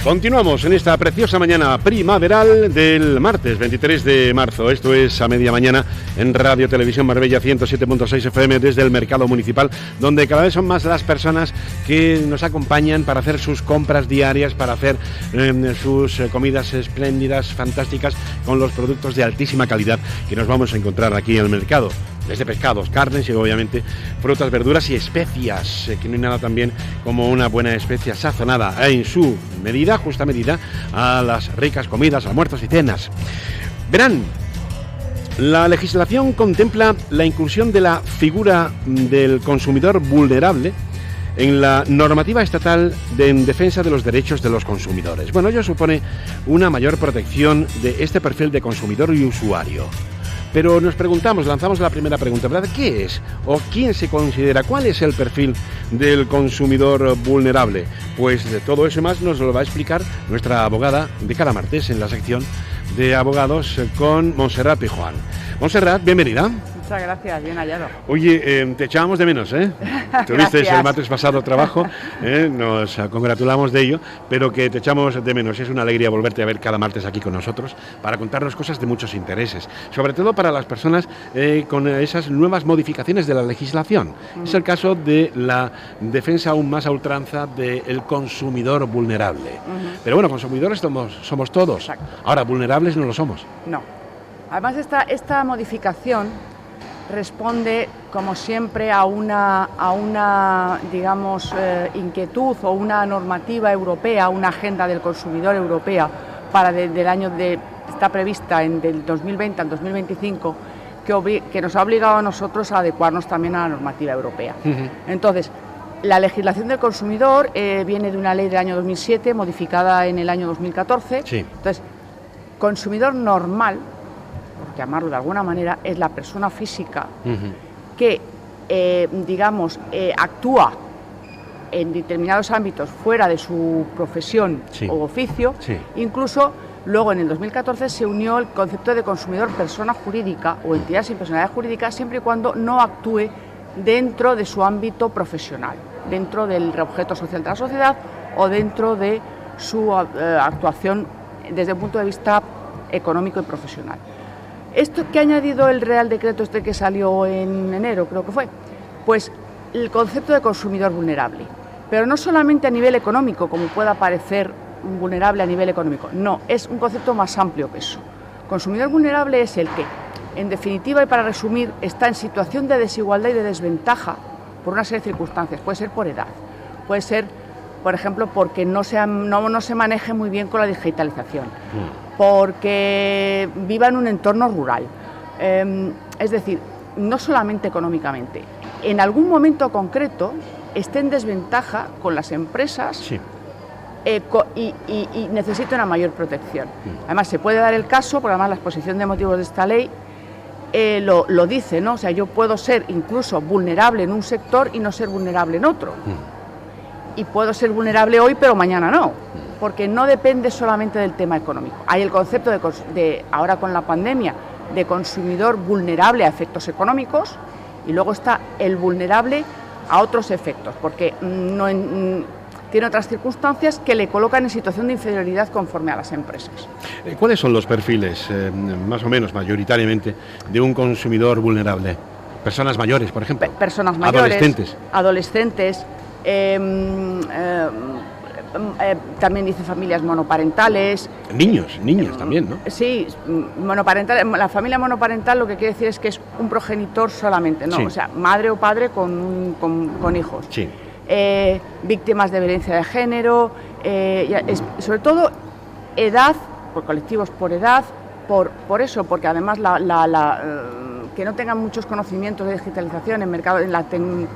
Continuamos en esta preciosa mañana primaveral del martes 23 de marzo. Esto es A Media Mañana en Radio Televisión Marbella 107.6 FM desde el Mercado Municipal, donde cada vez son más las personas que nos acompañan para hacer sus compras diarias, para hacer sus comidas espléndidas, fantásticas, con los productos de altísima calidad que nos vamos a encontrar aquí en el mercado. Desde pescados, carnes y obviamente frutas, verduras y especias, que no hay nada tan bien como una buena especia sazonada en su medida, justa medida, a las ricas comidas, almuerzos y cenas. Verán, la legislación contempla la inclusión de la figura del consumidor vulnerable en la normativa estatal en defensa de los derechos de los consumidores. Bueno, ello supone una mayor protección de este perfil de consumidor y usuario. Pero nos preguntamos, lanzamos la primera pregunta, ¿verdad? ¿Qué es o quién se considera? ¿Cuál es el perfil del consumidor vulnerable? Pues de todo eso y más nos lo va a explicar nuestra abogada de cada martes en la sección de abogados con Montserrat Pijuán. Montserrat, bienvenida. Muchas gracias, bien hallado. Oye, te echábamos de menos, ¿eh? Tuviste el martes pasado trabajo, nos congratulamos de ello, pero que te echamos de menos. Es una alegría volverte a ver cada martes aquí con nosotros para contarnos cosas de muchos intereses, sobre todo para las personas con esas nuevas modificaciones de la legislación. Es el caso de la defensa aún más a ultranza del consumidor vulnerable. Pero bueno, consumidores somos todos. Exacto. Ahora, vulnerables no lo somos. No. Además, esta modificación responde, como siempre, a una digamos, inquietud o una normativa europea, una agenda del consumidor europea para del año está prevista del 2020 al 2025, que nos ha obligado a nosotros a adecuarnos también a la normativa europea. Entonces, la legislación del consumidor viene de una ley del año 2007, modificada en el año 2014. Sí. Entonces, consumidor normal, por llamarlo de alguna manera, es la persona física que, digamos, actúa en determinados ámbitos fuera de su profesión o oficio. Incluso luego en el 2014 se unió el concepto de consumidor persona jurídica o entidad sin personalidad jurídica, siempre y cuando no actúe dentro de su ámbito profesional, dentro del objeto social de la sociedad o dentro de su actuación desde un punto de vista económico y profesional. Esto que ha añadido el Real Decreto que salió en enero, creo que fue, pues el concepto de consumidor vulnerable. Pero no solamente a nivel económico, como pueda parecer vulnerable a nivel económico, no, es un concepto más amplio que eso. Consumidor vulnerable es el que, en definitiva y para resumir, está en situación de desigualdad y de desventaja por una serie de circunstancias. Puede ser por edad, puede ser, por ejemplo, porque no se maneje muy bien con la digitalización, porque viva en un entorno rural. Es decir, no solamente económicamente, en algún momento concreto esté en desventaja con las empresas y necesita una mayor protección. Además, se puede dar el caso, porque además la exposición de motivos de esta ley lo dice, ¿no? O sea, yo puedo ser incluso vulnerable en un sector y no ser vulnerable en otro. Y puedo ser vulnerable hoy, pero mañana no, porque no depende solamente del tema económico. Hay el concepto ahora con la pandemia, de consumidor vulnerable a efectos económicos, y luego está el vulnerable a otros efectos, porque tiene otras circunstancias que le colocan en situación de inferioridad conforme a las empresas. ¿Cuáles son los perfiles, más o menos, mayoritariamente, de un consumidor vulnerable? Personas mayores, por ejemplo. Personas mayores. Adolescentes. También dice familias monoparentales. Niños también, ¿no? Sí, monoparental. La familia monoparental lo que quiere decir es que es un progenitor solamente, ¿no? Sí. O sea, madre o padre con hijos. Sí. Víctimas de violencia de género, sobre todo edad, por colectivos por edad, por eso, porque además que no tengan muchos conocimientos de digitalización en mercado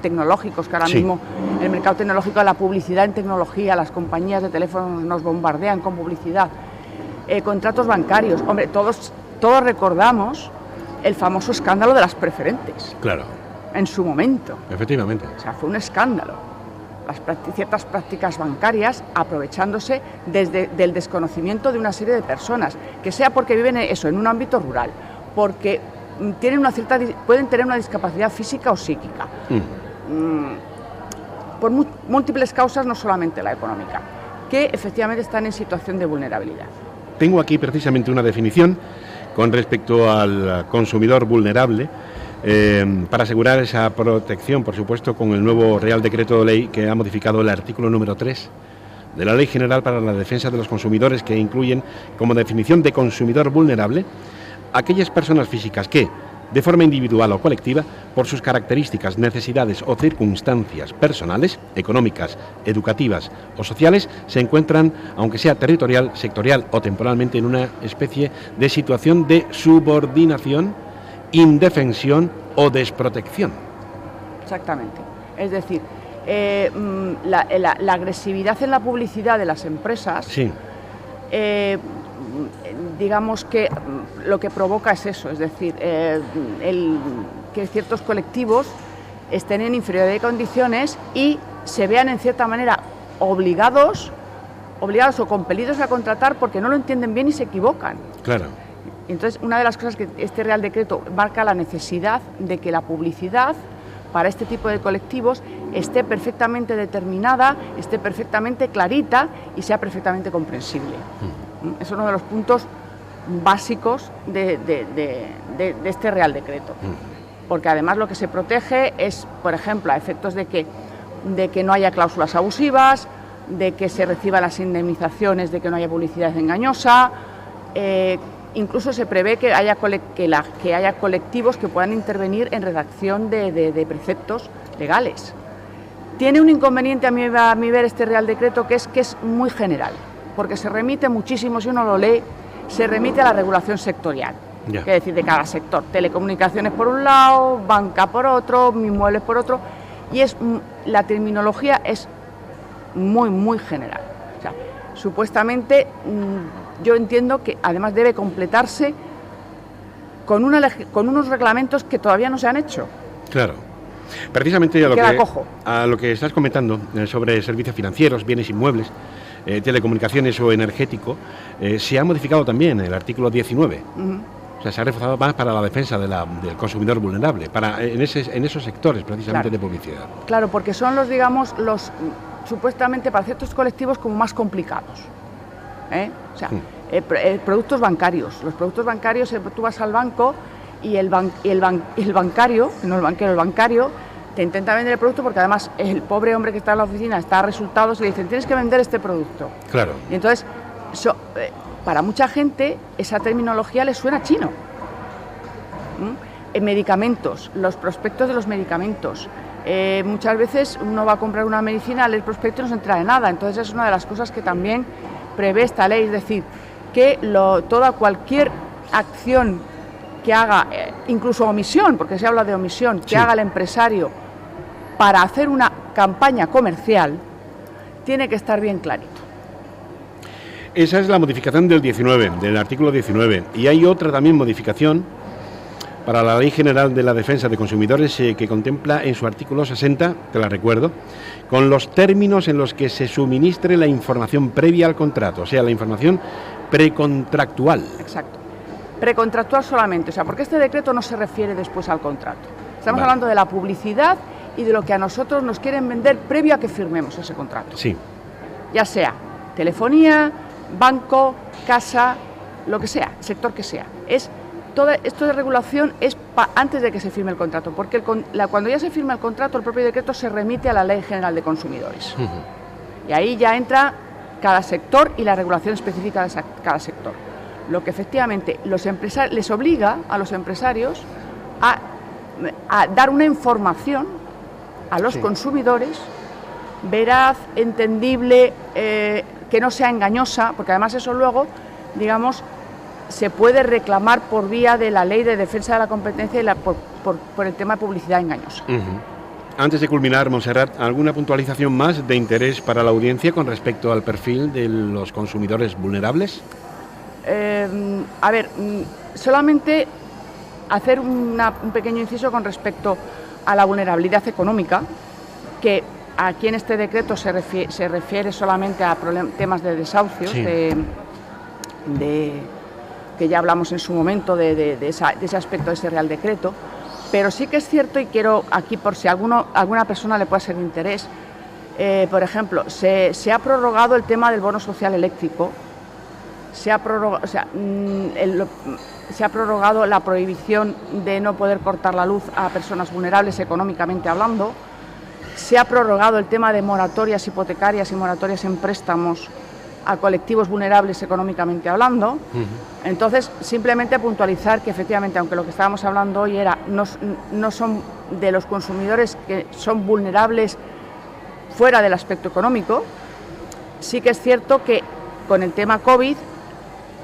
tecnológicos, que ahora mismo el mercado tecnológico, la publicidad en tecnología, las compañías de teléfonos nos bombardean con publicidad, contratos bancarios. Hombre, todos recordamos el famoso escándalo de las preferentes. Claro. En su momento. Efectivamente. O sea, fue un escándalo. Ciertas prácticas bancarias aprovechándose del desconocimiento de una serie de personas, que sea porque viven en un ámbito rural, porque pueden tener una discapacidad física o psíquica, por múltiples causas, no solamente la económica. que efectivamente están en situación de vulnerabilidad. Tengo aquí precisamente una definición con respecto al consumidor vulnerable, para asegurar esa protección, por supuesto, con el nuevo Real Decreto Ley que ha modificado el artículo número 3 de la Ley General para la Defensa de los Consumidores, que incluyen como definición de consumidor vulnerable aquellas personas físicas que, de forma individual o colectiva, por sus características, necesidades o circunstancias personales, económicas, educativas o sociales, se encuentran, aunque sea territorial, sectorial o temporalmente, en una especie de situación de subordinación, indefensión o desprotección. Exactamente. Es decir, la agresividad en la publicidad de las empresas, sí. Digamos que lo que provoca es eso, es decir, que ciertos colectivos estén en inferioridad de condiciones y se vean en cierta manera obligados o compelidos a contratar porque no lo entienden bien y se equivocan. Claro. Entonces, una de las cosas que este Real Decreto marca la necesidad de que la publicidad para este tipo de colectivos esté perfectamente determinada, esté perfectamente clarita y sea perfectamente comprensible. Es uno de los puntos básicos de este Real Decreto. Porque además lo que se protege es, por ejemplo, a efectos de que no haya cláusulas abusivas, de que se reciban las indemnizaciones, de que no haya publicidad engañosa. Incluso se prevé que haya colectivos que puedan intervenir en redacción de preceptos legales. Tiene un inconveniente a mi ver este Real Decreto, que es muy general, porque se remite muchísimo, si uno lo lee, se remite a la regulación sectorial, es decir, de cada sector, telecomunicaciones por un lado, banca por otro, inmuebles por otro, y la terminología es muy, muy general. O sea, supuestamente yo entiendo que además debe completarse con unos reglamentos que todavía no se han hecho. Claro. Precisamente a lo que estás comentando sobre servicios financieros, bienes inmuebles, telecomunicaciones o energético, se ha modificado también el artículo 19. O sea, se ha reforzado más para la defensa del consumidor vulnerable, en esos sectores precisamente, claro, de publicidad. Claro, porque son los supuestamente para ciertos colectivos como más complicados. O sea, productos bancarios. Los productos bancarios, tú vas al banco y el bancario, no el banquero, el bancario, te intenta vender el producto porque además el pobre hombre que está en la oficina está a resultados y le dicen, tienes que vender este producto. Claro. Y entonces, para mucha gente, esa terminología le suena chino. En medicamentos, los prospectos de los medicamentos. Muchas veces uno va a comprar una medicina, lee el prospecto y no se entera de nada. Entonces es una de las cosas que también prevé esta ley, es decir, que cualquier acción que haga, incluso omisión, porque se habla de omisión, que haga el empresario para hacer una campaña comercial, tiene que estar bien clarito. Esa es la modificación del artículo 19. Y hay otra también modificación para la Ley General de la Defensa de Consumidores, que contempla en su artículo 60, te la recuerdo, con los términos en los que se suministre la información previa al contrato, o sea, la información precontractual. Exacto. Precontractual solamente, o sea, porque este decreto no se refiere después al contrato. Estamos hablando de la publicidad y de lo que a nosotros nos quieren vender previo a que firmemos ese contrato. Sí. Ya sea telefonía, banco, casa, lo que sea, sector que sea. Todo esto de regulación es antes de que se firme el contrato, porque cuando ya se firma el contrato, el propio decreto se remite a la Ley General de Consumidores. Y ahí ya entra cada sector y la regulación específica de cada sector. Lo que efectivamente les obliga a los empresarios a dar una información a los consumidores veraz, entendible, que no sea engañosa, porque además eso luego, digamos, se puede reclamar por vía de la Ley de Defensa de la Competencia y por el tema de publicidad engañosa. Antes de culminar, Montserrat, ¿alguna puntualización más de interés para la audiencia con respecto al perfil de los consumidores vulnerables? Solamente hacer un pequeño inciso con respecto a la vulnerabilidad económica, que aquí en este decreto se refiere solamente a temas de desahucios, que ya hablamos en su momento de ese aspecto de ese Real Decreto, pero sí que es cierto, y quiero aquí, por si alguna persona le puede ser de interés, Por ejemplo, se ha prorrogado el tema del bono social eléctrico, se ha prorrogado la prohibición de no poder cortar la luz a personas vulnerables económicamente hablando, se ha prorrogado el tema de moratorias hipotecarias y moratorias en préstamos a colectivos vulnerables económicamente hablando. Entonces, simplemente puntualizar que efectivamente, aunque lo que estábamos hablando hoy era no son de los consumidores que son vulnerables fuera del aspecto económico, sí que es cierto que con el tema COVID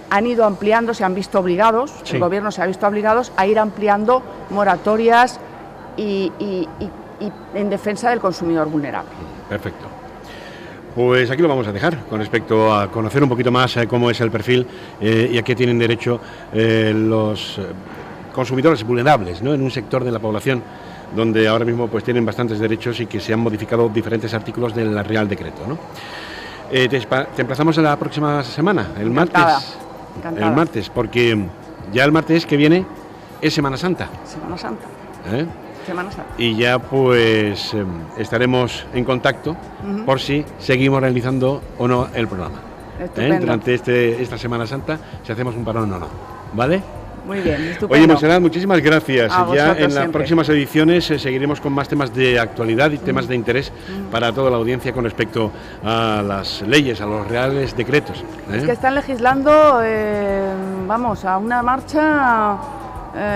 han ido ampliando, se han visto obligados, el gobierno se ha visto obligados a ir ampliando moratorias y en defensa del consumidor vulnerable. Perfecto. Pues aquí lo vamos a dejar con respecto a conocer un poquito más cómo es el perfil y a qué tienen derecho los consumidores vulnerables, ¿no?, en un sector de la población donde ahora mismo pues tienen bastantes derechos y que se han modificado diferentes artículos del Real Decreto, ¿no? Te emplazamos la próxima semana, el martes. Encantada. El martes, porque ya el martes que viene es Semana Santa. Semana Santa. Semana Santa. Y ya pues estaremos en contacto por si seguimos realizando o no el programa. Durante esta Semana Santa, si hacemos un parón o no. ¿Vale? Muy bien, estupendo. Oye, Montserrat, muchísimas gracias. Ya en las siempre. próximas ediciones seguiremos con más temas de actualidad y temas de interés para toda la audiencia con respecto a las leyes, a los reales decretos. Es que están legislando, a una marcha.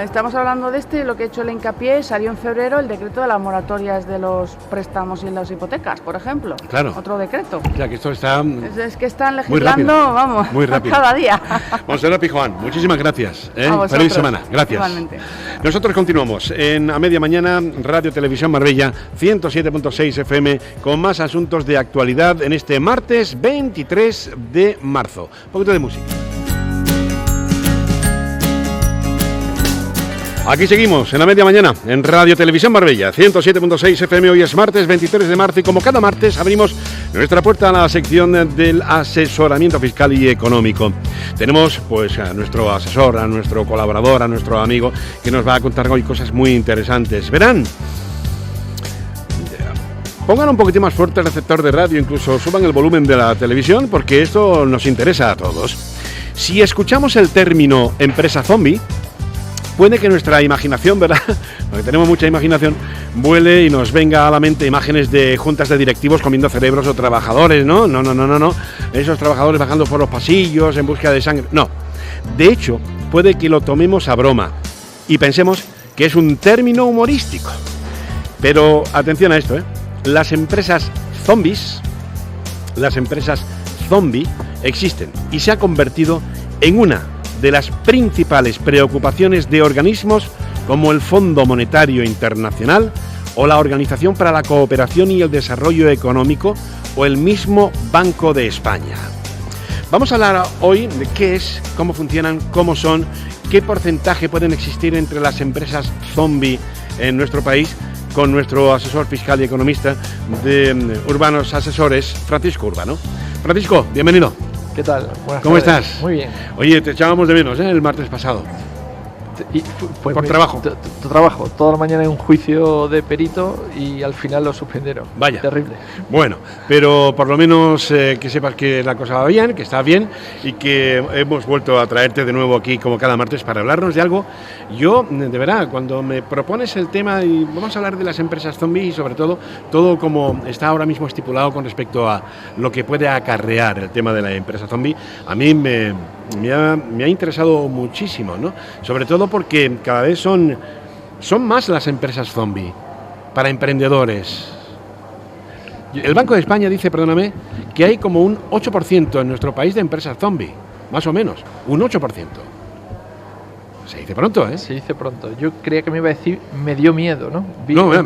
Estamos hablando de lo que he hecho el hincapié, salió en febrero el decreto de las moratorias de los préstamos y las hipotecas, por ejemplo. Claro. Otro decreto. O sea, que esto está es que están legislando, muy rápido. cada día. Montserrat Pijuán, muchísimas gracias. Feliz semana. Gracias. Igualmente. Nosotros continuamos en A Media Mañana, Radio Televisión Marbella, 107.6 FM, con más asuntos de actualidad en este martes 23 de marzo. Un poquito de música. Aquí seguimos en La Media Mañana, en Radio Televisión Marbella, 107.6 FM. Hoy es martes 23 de marzo y como cada martes abrimos nuestra puerta a la sección del asesoramiento fiscal y económico. Tenemos pues a nuestro asesor, a nuestro colaborador, a nuestro amigo que nos va a contar hoy cosas muy interesantes. Verán, pongan un poquitín más fuerte el receptor de radio, incluso suban el volumen de la televisión porque esto nos interesa a todos. Si escuchamos el término empresa zombie, puede que nuestra imaginación, ¿verdad?, porque tenemos mucha imaginación, vuele y nos venga a la mente imágenes de juntas de directivos comiendo cerebros o trabajadores, ¿no? No. Esos trabajadores bajando por los pasillos en búsqueda de sangre. No. De hecho, puede que lo tomemos a broma y pensemos que es un término humorístico. Pero atención a esto, Las empresas zombies existen y se ha convertido en una de las principales preocupaciones de organismos como el Fondo Monetario Internacional o la Organización para la Cooperación y el Desarrollo Económico o el mismo Banco de España. Vamos a hablar hoy de qué es, cómo funcionan, cómo son, qué porcentaje pueden existir entre las empresas zombie en nuestro país, con nuestro asesor fiscal y economista de Urbanos Asesores, Francisco Urbano. Francisco, bienvenido. ¿Qué tal? Buenas ¿Cómo tardes. estás? Muy bien. Oye, te echábamos de menos, el martes pasado. Pues por trabajo. Tu trabajo. Toda la mañana en un juicio de perito y al final lo suspendieron. Vaya. Terrible. Bueno, pero por lo menos que sepas que la cosa va bien, que está bien y que hemos vuelto a traerte de nuevo aquí como cada martes para hablarnos de algo. Yo, de verdad, cuando me propones el tema y vamos a hablar de las empresas zombies y sobre todo como está ahora mismo estipulado con respecto a lo que puede acarrear el tema de la empresa zombie, a mí me ha interesado muchísimo, ¿no? Sobre todo porque cada vez son más las empresas zombie para emprendedores. El Banco de España dice, perdóname, que hay como un 8% en nuestro país de empresas zombie, más o menos, un 8%. Se dice pronto, ¿eh? Se dice pronto. Yo creía que me iba a decir, me dio miedo, ¿no?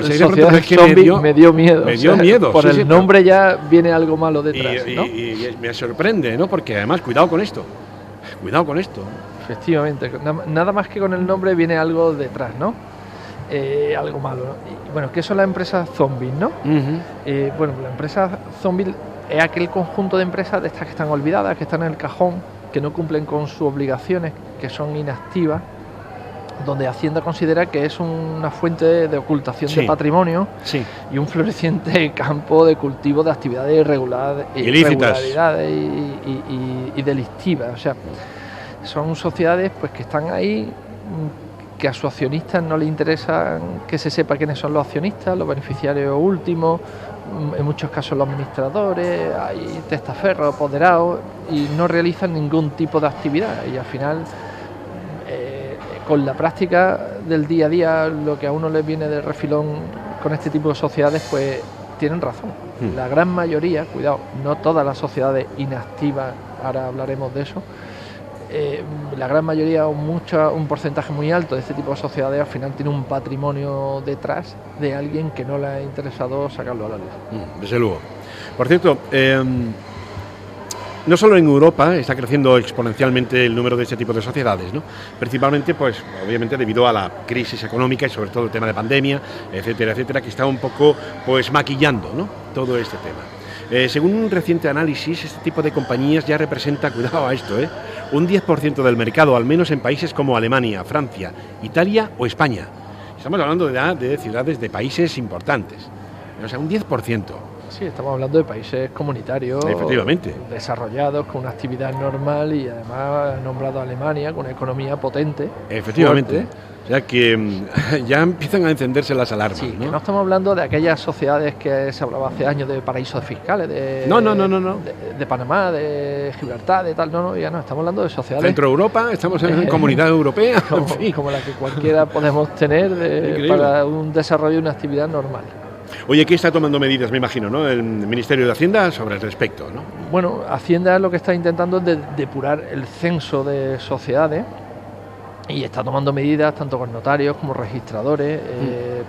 Se dice pronto, es que me dio miedo. Me dio miedo. Por el nombre ya viene algo malo detrás, ¿no? Y me sorprende, ¿no? Porque además, cuidado con esto. Efectivamente, nada más que con el nombre viene algo detrás, ¿no? Algo malo, ¿no? Y, bueno, ¿qué son las empresas zombies, no? Bueno, la empresa zombie es aquel conjunto de empresas de estas que están olvidadas, que están en el cajón, que no cumplen con sus obligaciones, que son inactivas donde Hacienda considera que es una fuente de ocultación de patrimonio y un floreciente campo de cultivo de actividades irregularidades y delictivas. O sea, son sociedades pues que están ahí, que a sus accionistas no les interesa que se sepa quiénes son los accionistas, los beneficiarios últimos, en muchos casos los administradores, hay testaferros, apoderados, y no realizan ningún tipo de actividad, y al final con la práctica del día a día, lo que a uno le viene de refilón con este tipo de sociedades, pues tienen razón. La gran mayoría, cuidado, no todas las sociedades inactivas, ahora hablaremos de eso, la gran mayoría o un porcentaje muy alto de este tipo de sociedades al final tiene un patrimonio detrás de alguien que no le ha interesado sacarlo a la luz. Desde luego. Por cierto, no solo en Europa está creciendo exponencialmente el número de este tipo de sociedades, ¿no? Principalmente, pues, obviamente debido a la crisis económica y sobre todo el tema de pandemia, etcétera, etcétera, que está un poco, pues, maquillando, ¿no?, todo este tema. Según un reciente análisis, este tipo de compañías ya representa, cuidado a esto, un 10% del mercado, al menos en países como Alemania, Francia, Italia o España. Estamos hablando de ciudades de países importantes, o sea, un 10%. Sí, estamos hablando de países comunitarios, efectivamente, desarrollados, con una actividad normal, y además nombrado a Alemania con una economía potente. Efectivamente. Fuerte. O sea que ya empiezan a encenderse las alarmas. Sí, ¿no? Que no estamos hablando de aquellas sociedades que se hablaba hace años de paraísos fiscales, No. De Panamá, de Gibraltar, de tal. No, ya no, estamos hablando de sociedades. Centro Europa, estamos en Comunidad Europea. Como la que cualquiera podemos tener para un desarrollo de una actividad normal. Oye, ¿qué está tomando medidas, me imagino, ¿no?, el Ministerio de Hacienda sobre el respecto, ¿no? Bueno, Hacienda lo que está intentando es depurar el censo de sociedades y está tomando medidas tanto con notarios como registradores.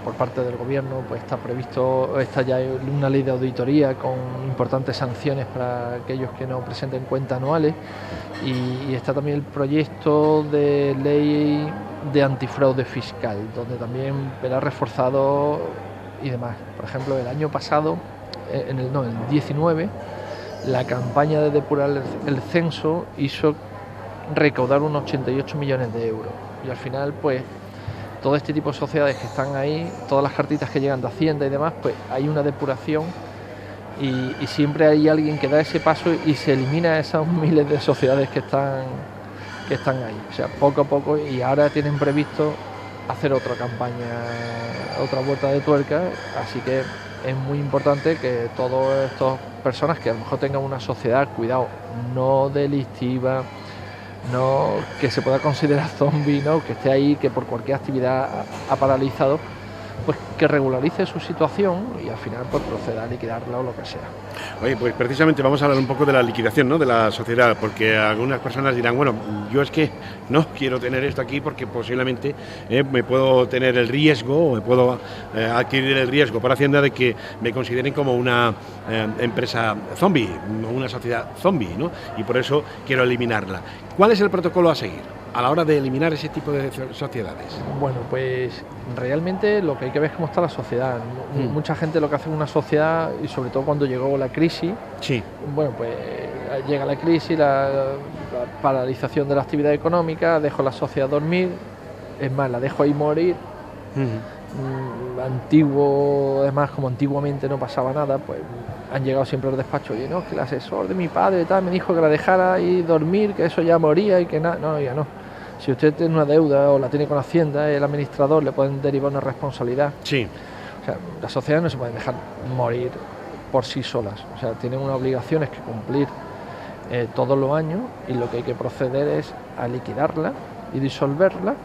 Por parte del gobierno pues está ya una ley de auditoría con importantes sanciones para aquellos que no presenten cuentas anuales, y está también el proyecto de ley de antifraude fiscal, donde también verá reforzado y demás. Por ejemplo, el año pasado, el 19, la campaña de depurar el censo hizo recaudar unos 88 millones de euros. Y al final, pues, todo este tipo de sociedades que están ahí, todas las cartitas que llegan de Hacienda y demás, pues hay una depuración y siempre hay alguien que da ese paso y se elimina esas miles de sociedades que están ahí. O sea, poco a poco, y ahora tienen previsto hacer otra campaña, otra vuelta de tuerca, así que es muy importante que todas estas personas que a lo mejor tengan una sociedad, cuidado, no delictiva, no que se pueda considerar zombie, ¿no?, que esté ahí, que por cualquier actividad ha paralizado, pues que regularice su situación y al final pues proceda a liquidarla o lo que sea. Oye, pues precisamente vamos a hablar un poco de la liquidación, ¿no?, de la sociedad, porque algunas personas dirán, bueno, yo es que no quiero tener esto aquí porque posiblemente me puedo tener el riesgo, o me puedo adquirir el riesgo por Hacienda de que me consideren como una empresa zombie, una sociedad zombie, ¿no?, y por eso quiero eliminarla. ¿Cuál es el protocolo a seguir a la hora de eliminar ese tipo de sociedades? Bueno, pues realmente lo que hay que ver es cómo está la sociedad. Mucha gente lo que hace en una sociedad, y sobre todo cuando llegó la crisis, bueno, pues llega la crisis, la paralización de la actividad económica, dejo la sociedad dormir, es más, la dejo ahí morir. Antiguo, además, como antiguamente no pasaba nada, pues han llegado siempre al despacho y no, que el asesor de mi padre y tal me dijo que la dejara ahí dormir, que eso ya moría y que nada. No, ya no. Si usted tiene una deuda o la tiene con Hacienda, el administrador le pueden derivar una responsabilidad. Sí. O sea, las sociedades no se pueden dejar morir por sí solas. O sea, tienen unas obligaciones que cumplir todos los años, y lo que hay que proceder es a liquidarla y disolverla,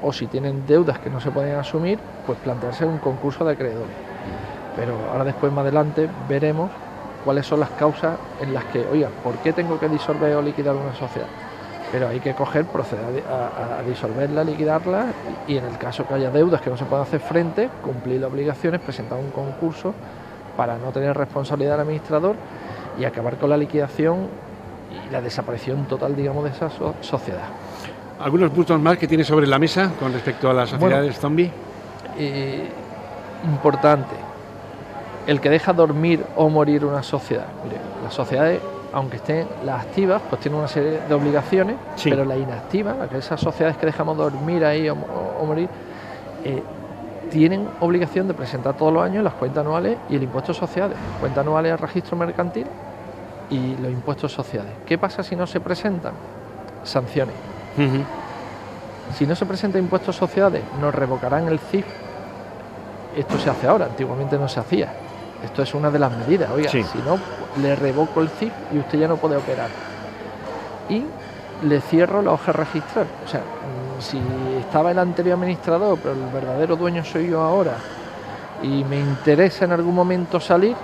o si tienen deudas que no se pueden asumir, pues plantearse un concurso de acreedores. Pero ahora después, más adelante, veremos cuáles son las causas en las que, oiga, ¿por qué tengo que disolver o liquidar una sociedad? Pero hay que proceder a disolverla, liquidarla, y en el caso que haya deudas que no se puedan hacer frente, cumplir las obligaciones, presentar un concurso para no tener responsabilidad del administrador y acabar con la liquidación y la desaparición total, digamos, de esa sociedad. ¿Algunos puntos más que tiene sobre la mesa con respecto a las sociedades zombie? Importante, el que deja dormir o morir una sociedad. Mire, las sociedades, aunque estén las activas, pues tienen una serie de obligaciones, sí, pero las inactivas, esas sociedades que dejamos dormir ahí o morir, tienen obligación de presentar todos los años las cuentas anuales y el impuesto de sociedades, cuentas anuales al registro mercantil y los impuestos sociales. ¿Qué pasa si no se presentan? Sanciones. Si no se presentan impuestos sociales, nos revocarán el CIF. Esto se hace ahora, antiguamente no se hacía. Esto es una de las medidas. Oiga, sí, si no, le revoco el CIF y usted ya no puede operar. Y le cierro la hoja registral. O sea, si estaba el anterior administrador, pero el verdadero dueño soy yo ahora, y me interesa en algún momento salir,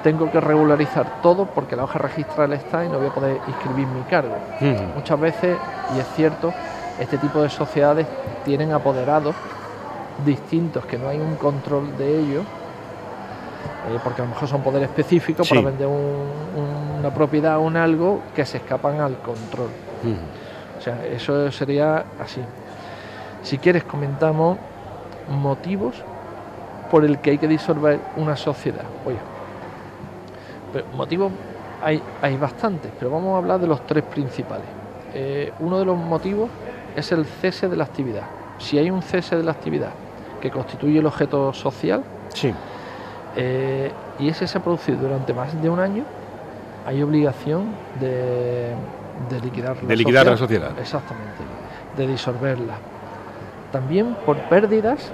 tengo que regularizar todo porque la hoja registral está y no voy a poder inscribir mi cargo. Muchas veces, y es cierto, este tipo de sociedades tienen apoderados distintos que no hay un control de ellos, porque a lo mejor son poderes específicos, sí, para vender una propiedad o un algo que se escapan al control. O sea, eso sería así. Si quieres, comentamos motivos por el que hay que disolver una sociedad. Oye, pero motivos hay bastantes, pero vamos a hablar de los tres principales. Uno de los motivos es el cese de la actividad. Si hay un cese de la actividad que constituye el objeto social, sí, y ese se ha producido durante más de un año, hay obligación de liquidar la sociedad. Exactamente, de disolverla. También por pérdidas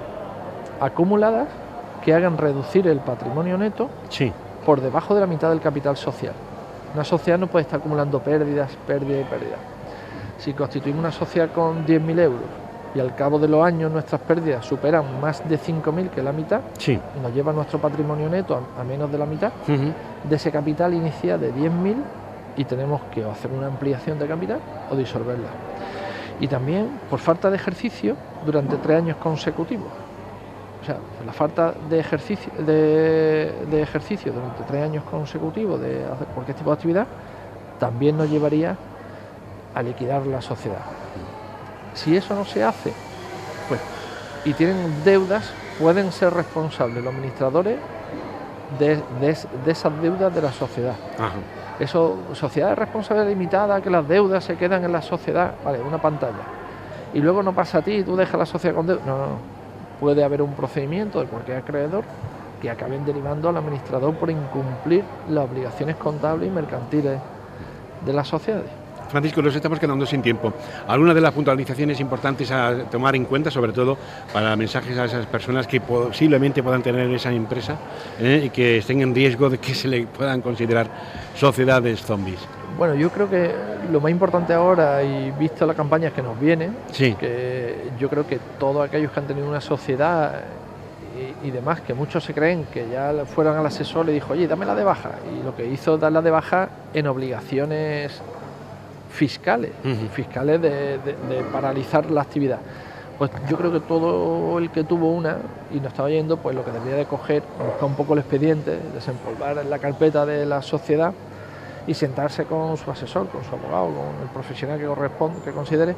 acumuladas que hagan reducir el patrimonio neto, sí, por debajo de la mitad del capital social. Una sociedad no puede estar acumulando pérdidas. Si constituimos una sociedad con 10.000 euros y al cabo de los años nuestras pérdidas superan más de 5.000, que es la mitad, sí, y nos lleva nuestro patrimonio neto a menos de la mitad, de ese capital inicial de 10.000, y tenemos que hacer una ampliación de capital o disolverla. Y también por falta de ejercicio durante 3 años consecutivos. O sea, la falta de ejercicio durante 3 años consecutivos de hacer cualquier tipo de actividad también nos llevaría a liquidar la sociedad. Si eso no se hace, pues, y tienen deudas, pueden ser responsables los administradores de esas deudas de la sociedad. Ajá. Eso, sociedad de responsabilidad limitada, que las deudas se quedan en la sociedad, vale, una pantalla. Y luego no pasa a ti, tú dejas la sociedad con deuda. No. Puede haber un procedimiento de cualquier acreedor que acaben derivando al administrador por incumplir las obligaciones contables y mercantiles de las sociedades. Francisco, nos estamos quedando sin tiempo. ¿Alguna de las puntualizaciones importantes a tomar en cuenta, sobre todo para mensajes a esas personas que posiblemente puedan tener esa empresa y que estén en riesgo de que se le puedan considerar sociedades zombies? Bueno, yo creo que lo más importante ahora, y visto las campañas que nos vienen, sí, que yo creo que todos aquellos que han tenido una sociedad y demás, que muchos se creen que ya fueron al asesor y le dijo, oye, dame la de baja, y lo que hizo es darla de baja en obligaciones fiscales, de paralizar la actividad. Pues yo creo que todo el que tuvo una y no estaba yendo, pues lo que debería de coger, buscar un poco el expediente, desempolvar la carpeta de la sociedad y sentarse con su asesor, con su abogado, con el profesional que corresponde, que considere,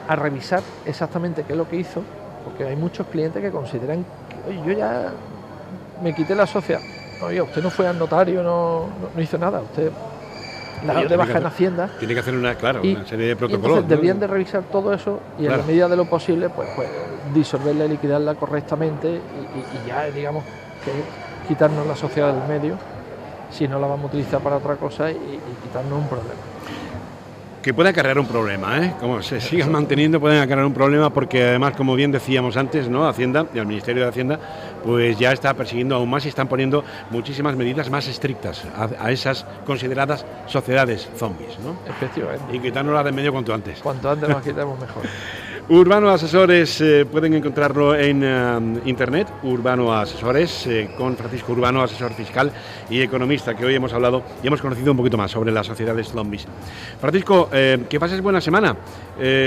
a revisar exactamente qué es lo que hizo, porque hay muchos clientes que consideran que, oye, yo ya me quité la sociedad. Oye, usted no fue al notario, no hizo nada, usted la dio de baja en Hacienda. Tiene que hacer una serie de protocolos. Entonces deberían de revisar todo eso y en la medida de lo posible, pues disolverla y liquidarla correctamente y ya, digamos, que quitarnos la sociedad del medio, si no la vamos a utilizar para otra cosa, y quitarnos un problema. Que puede acarrear un problema, como se sigan manteniendo pueden acarrear un problema, porque además, como bien decíamos antes, ¿no? Hacienda y el Ministerio de Hacienda pues ya está persiguiendo aún más y están poniendo muchísimas medidas más estrictas a esas consideradas sociedades zombies, ¿no? Efectivamente. Y quitárnoslas de en medio cuanto antes. Cuanto antes nos quitemos mejor. Urbano Asesores, pueden encontrarlo en internet, Urbano Asesores, con Francisco Urbano, asesor fiscal y economista, que hoy hemos hablado y hemos conocido un poquito más sobre las sociedades zombies. Francisco, que pases buena semana,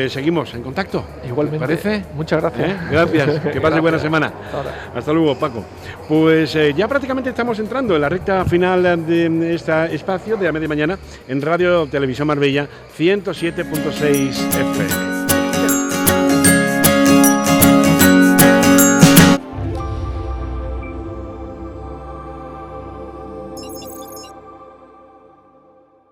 seguimos en contacto. Igualmente. ¿Te parece? Muchas gracias. Gracias, que pases buena semana. Hasta luego, Paco. Pues ya prácticamente estamos entrando en la recta final de este espacio de A Media Mañana en Radio Televisión Marbella 107.6 FM.